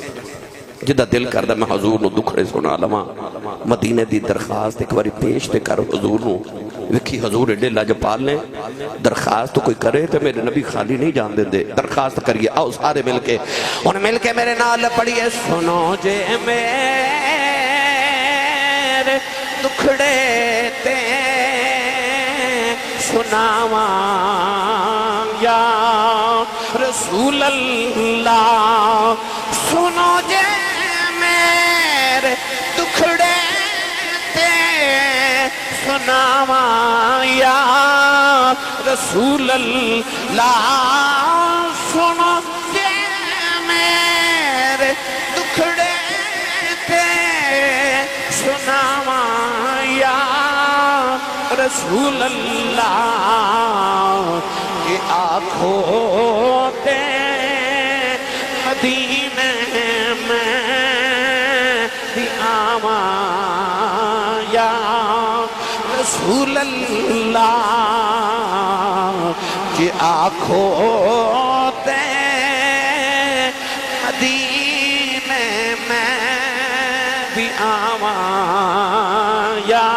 جدہ دل کردہ میں حضور نو دکھڑے سنا لواں مدینے دی درخواست ایک باری پیش تے کر حضور نو وکھی حضور ایڈے لاجپال نے درخواست تو کوئی کرے تے میرے نبی خالی نہیں جان دے دے درخواست کریے آؤ سارے مل کے میرے نال پڑھیے سنو جے میرے دکھڑے تے سناواں یا رسول اللہ سنو جے میرے دکھڑے تے سناواں یا رسول اللہ سنو جے میرے دکھڑے تے سناواں یا رسول اللہ کہ آنکھوں تے مدینے میں بھی آواں یا رسول اللہ کہ آنکھوں تے مدینے میں بھی آواں یا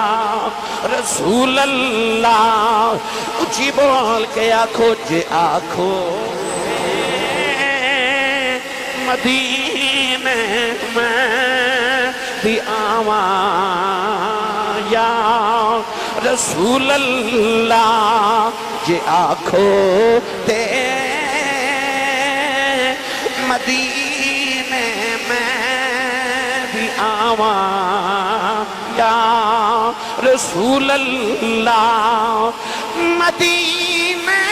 رسول اللہ اچھی بول کے آنکھو جے آنکھو مدینے میں بھی آواں یا رسول اللہ جے آنکھو تے مدینے میں بھی آواں یا رسول اللہ مدینے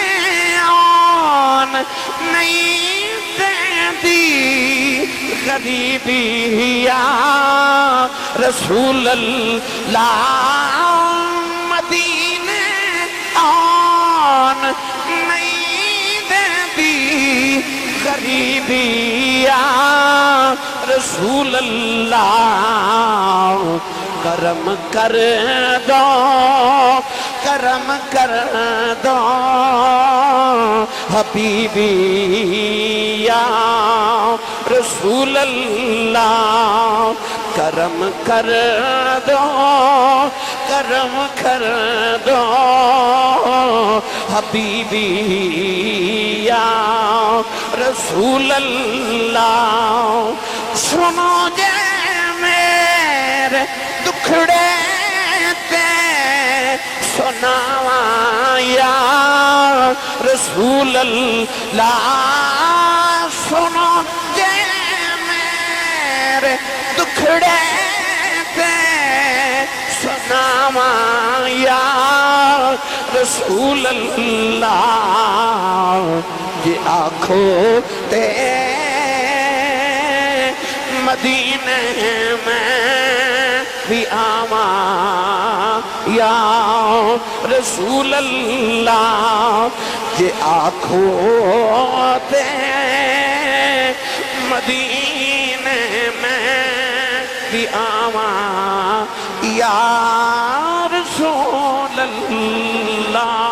آن نہیں دیندی غریبی یا رسول اللہ مدینے آن نہیں دیندی غریبی یا رسول اللہ کرم کر دو کرم کر دو حبیبی یا رسول اللہ کرم کر دو کرم کر دو حبیبی یا رسول اللہ سنو جے میرے دکھڑے تے سناواں یا رسول اللہ سنو جے میرے دکھڑے تے سناواں یا رسول اللہ یہ آنکھوں تے مدینے میں بھی آواں یا رسول اللہ یہ آنکھوں تے مدینے میں بھی آواں یا رسول اللہ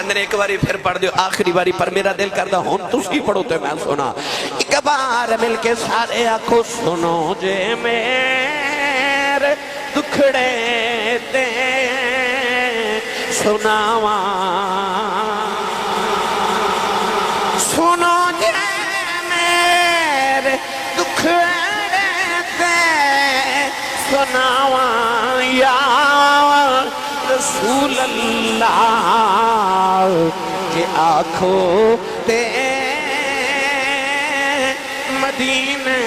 اندر ایک باری پھر پڑھ دیو آخری باری پر میرا دل کردہ ہون تسی پڑھو تو میں سنا ایک بار مل کے سارے آنکھوں سنو جے میرے دکھڑے تے سناواں سناوا یا رسول اللہ کہ آنکھو تے مدینے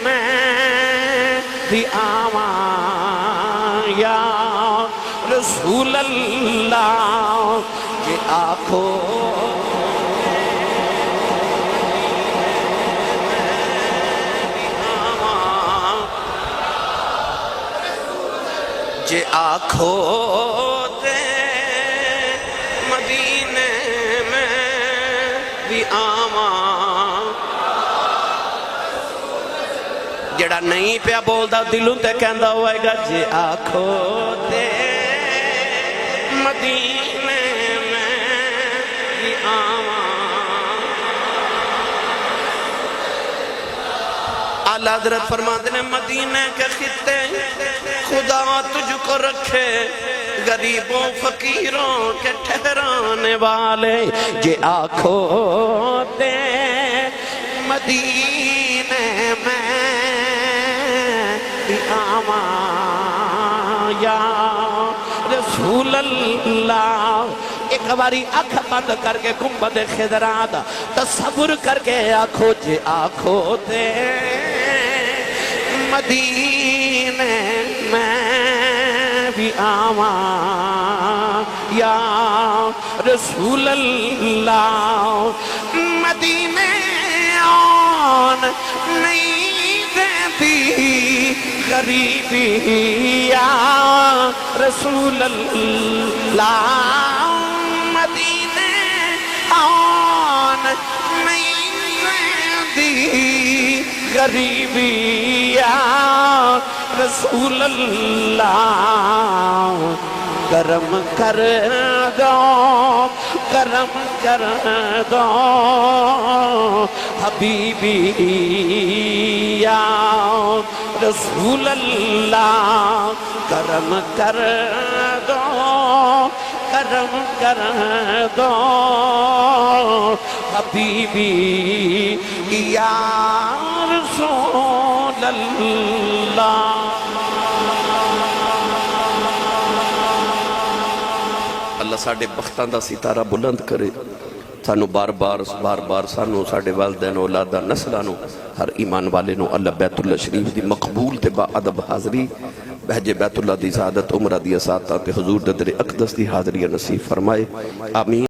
میں بھی آواں یا رسول اللہ کہ آنکھو جے آنکھو تے مدینے میں بھی آواں جڑا نہیں پیا بولدا دلوں تے کہندا ہوئے گا جے آنکھو تے مدینے میں بھی آواں اعلیٰ حضرت فرماتے ہیں مدینے کے خطے خدا تجھ کو رکھے غریبوں فقیروں کے ٹھہرانے والے جے آنکھو تے مدینے میں بھی آواں یا رسول اللہ ایک باری آنکھ بند کر کے گنبد خضرا دا تصور کر کے آنکھو جے آنکھو تے مدینے میں بھی آواں یا رسول اللہ مدینے آن نہیں دیتی غریبی یا رسول اللہ مدینے آن نہیں دیتی غریبی یا رسول اللہ کرم کر دو کرم کر دو حبیبی یا رسول اللہ کرم کر دو کرم کر دو حبیبی یا رسول اللہ اللہ ساڑھے بختان دا ستارہ بلند کرے سانو بار بار سانو ساڑھے والدین اولادہ نسلانو ہر ایمان والے نو اللہ بیت اللہ شریف دی مقبول تے با ادب حاضری بہجے بیت اللہ دی سعادت عمرہ دی اساتہ تے حضور در اقدس دی حاضری نصیب فرمائے آمین